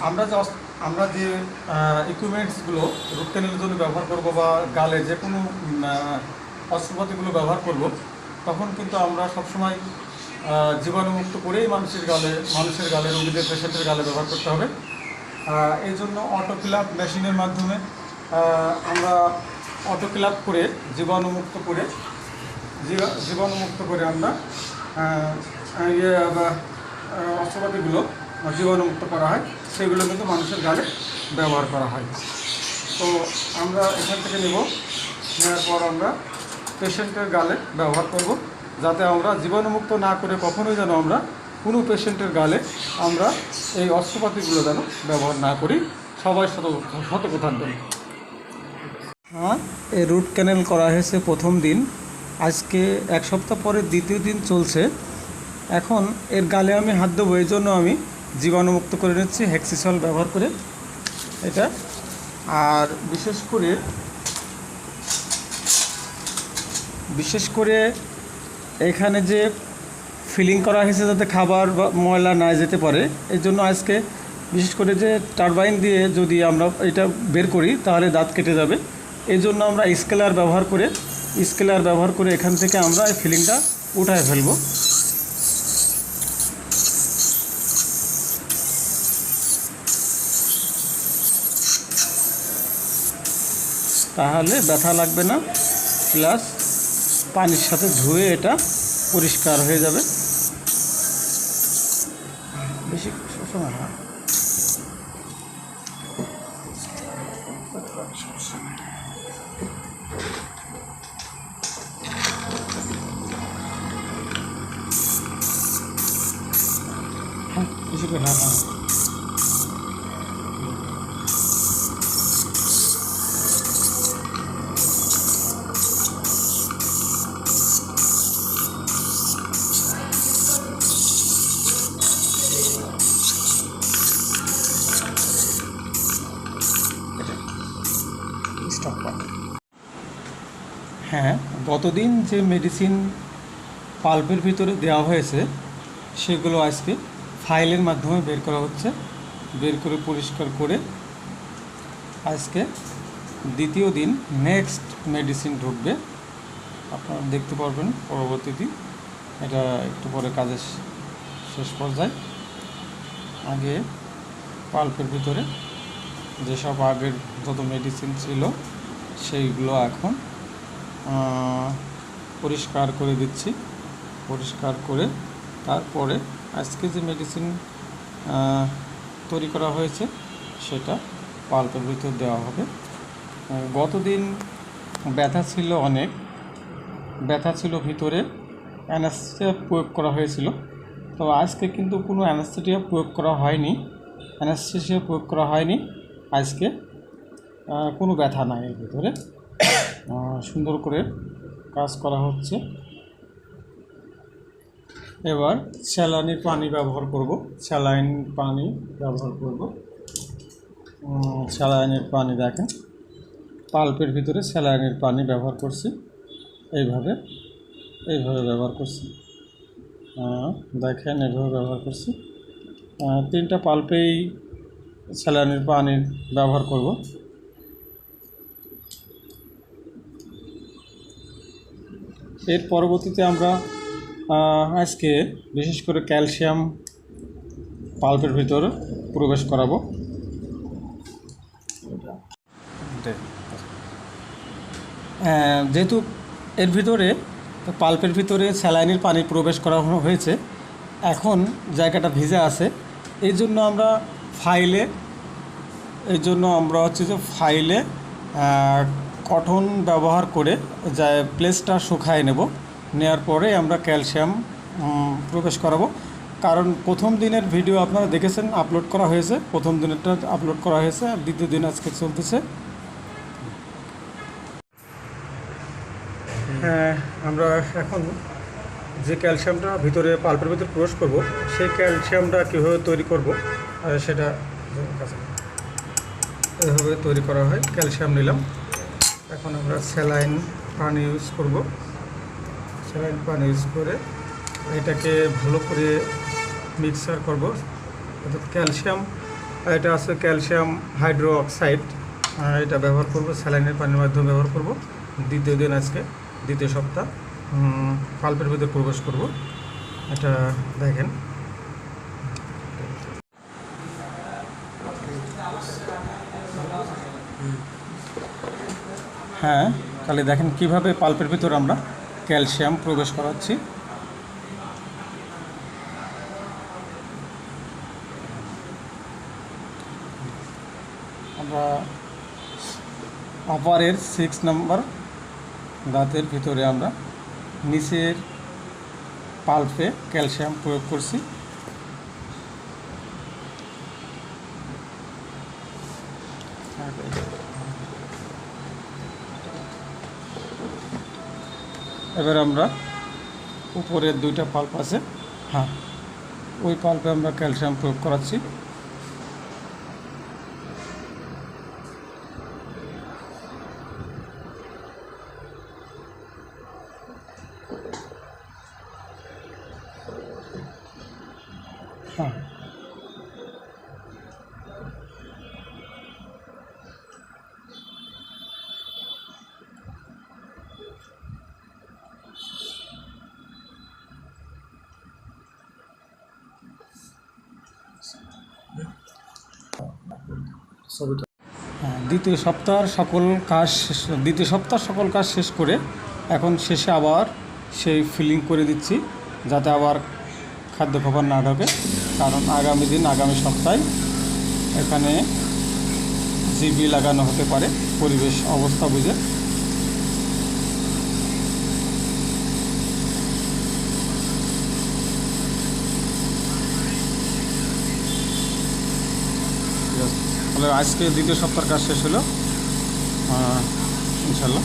আমরা যে ইকুইপমেন্টসগুলো রুট ক্যানেলের জন্য ব্যবহার করব বা গালে যে কোনো অস্ত্রপাতিগুলো ব্যবহার করব, তখন কিন্তু আমরা সবসময় জীবাণুমুক্ত করেই মানুষের গালে রোগীদের পেশেন্টের গালে ব্যবহার করতে হবে। এই জন্য অটোক্লাভ মেশিনের মাধ্যমে আমরা অটোক্লাভ করে জীবাণুমুক্ত করে আমরা অস্ত্রপাতিগুলো জীবাণুমুক্ত করা হয়, সেগুলো কিন্তু মানুষের গালে ব্যবহার করা হয়। তো আমরা এখান থেকে নেওয়ার পর আমরা পেশেন্টের গালে ব্যবহার করব, যাতে আমরা জীবাণুমুক্ত না করে কখনোই যেন আমরা কোনো পেশেন্টের গালে আমরা এই অস্ত্রপাতিগুলো যেন ব্যবহার না করি। সবাই সতর্ক থাকবেন। এই রুট ক্যানেল করা হয়েছে প্রথম দিন, আজকে এক সপ্তাহ পরে দ্বিতীয় দিন চলছে। এখন এর গালে আমি হাত দেবো, এই জন্য আমি জীবাণুমুক্ত করে নিচ্ছি হেক্সিসল ব্যবহার করে এটা। আর বিশেষ করে এখানে যে ফিলিং করা হয়েছে যাতে খাবার বা ময়লা না যেতে পারে, এই জন্য আজকে বিশেষ করে যে টারবাইন দিয়ে যদি আমরা এটা বের করি তাহলে দাঁত কেটে যাবে। এই জন্য আমরা স্কেলার ব্যবহার করে এখান থেকে আমরা এই ফিলিংটা উঠায় ফেলব। তাহলে ব্যথা লাগবে না, প্লাস পানির সাথে ধুয়ে এটা পরিষ্কার হয়ে যাবে। বেশি সময় না, বেশি করে না। হ্যাঁ, গতদিন যে মেডিসিন পাল্পের ভিতরে দেওয়া হয়েছে সেগুলো আজকে ফাইলের মাধ্যমে বের করা হচ্ছে। বের করে পরিষ্কার করে আজকে দ্বিতীয় দিন নেক্সট মেডিসিন ঢুকবে, আপনারা দেখতে পারবেন পরবর্তী দিন। এটা একটু পরে কাজের শেষ পর্যায়ে। আগে পাল্পের ভিতরে যেসব আগের যত মেডিসিন ছিল সেইগুলো এখন পরিষ্কার করে দিচ্ছি। পরিষ্কার করে তারপরে আজকে যে মেডিসিন তৈরি করা হয়েছে সেটা পাল্পের ভিতর দেওয়া হবে। গতদিন ব্যথা ছিল, অনেক ব্যথা ছিল, ভিতরে অ্যানাস্থেটিয়া প্রয়োগ করা হয়েছিল। তো আজকে কিন্তু কোনো অ্যানাস্থেটিয়া প্রয়োগ করা হয়নি। আজকে কোনো ব্যথা নাই এর ভিতরে, সুন্দর করে কাজ করা হচ্ছে। এবার স্যালাইনের পানি ব্যবহার করব। স্যালাইনের পানি দেখেন, পাল্পের ভিতরে স্যালাইনের পানি ব্যবহার করছি, এইভাবে ব্যবহার করছি। দেখেন, এইভাবে ব্যবহার করছি। 3টা পাল্পেই স্যালাইনের পানি ব্যবহার করব। এর পরবর্তীতে আমরা আজকে বিশেষ করে ক্যালসিয়াম পাল্পের ভিতর প্রবেশ করাবো। যেহেতু এর ভিতরে পাল্পের ভিতরে স্যালাইনের পানি প্রবেশ করা হয়েছে, এখন জায়গাটা ভিজে আছে, এই জন্য আমরা ফাইলে কটন ব্যবহার করে প্লেসটা শুকায় নেওয়ার পরে আমরা ক্যালসিয়াম প্রবেশ করাবো। কারণ প্রথম দিনের ভিডিও আপনারা দেখেছেন, আপলোড করা হয়েছে, প্রথম দিনেরটা আপলোড করা হয়েছে, আর দ্বিতীয় দিন আজকে চলতেছে। আমরা এখন যে ক্যালসিয়ামটা ভিতরে পাল্পের ভিতরে প্রবেশ করব, সেই ক্যালসিয়ামটা কীভাবে তৈরি করব সেটা এভাবে তৈরি করা হয়। ক্যালসিয়াম নিলাম, এখন আমরা স্যালাইন পানি ইউজ করব। স্যালাইন পানি ইউজ করে এটাকে ভালো করে মিক্সার করব, অর্থাৎ ক্যালসিয়াম এটা আছে ক্যালসিয়াম হাইড্রো অক্সাইড, এটা ব্যবহার করব, স্যালাইনের পানির মাধ্যমে ব্যবহার করব। দ্বিতীয় দিন আজকে, দ্বিতীয় সপ্তাহ পাল্পের ভিতরে প্রবেশ করব। এটা দেখেন, হ্যাঁ তাহলে দেখেন কিভাবে পাল্পের ভিতরে আমরা ক্যালসিয়াম প্রবেশ করাচ্ছি। আমরা আপারের 6 নম্বর দাঁতের ভিতরে আমরা নিচের পাল্পে ক্যালসিয়াম প্রয়োগ করছি। এবার আমরা উপরের 2টা পাল্প আছে, হ্যাঁ ওই পাল্পে আমরা ক্যালসিয়াম প্রয়োগ করাচ্ছি। হ্যাঁ হ্যাঁ দ্বিতীয় সপ্তাহ সকল কাজ শেষ করে এখন শেষে আবার সেই ফিলিং করে দিচ্ছি, যাতে আবার খাদ্য খাবার না ঢোকে। কারণ আগামী সপ্তাহে এখানে জিবি লাগানো হতে পারে পরিবেশ অবস্থা বুঝে। তাহলে আজকে দ্বিতীয় সপ্তাহের কাজ শেষ হলো ইনশাল্লাহ।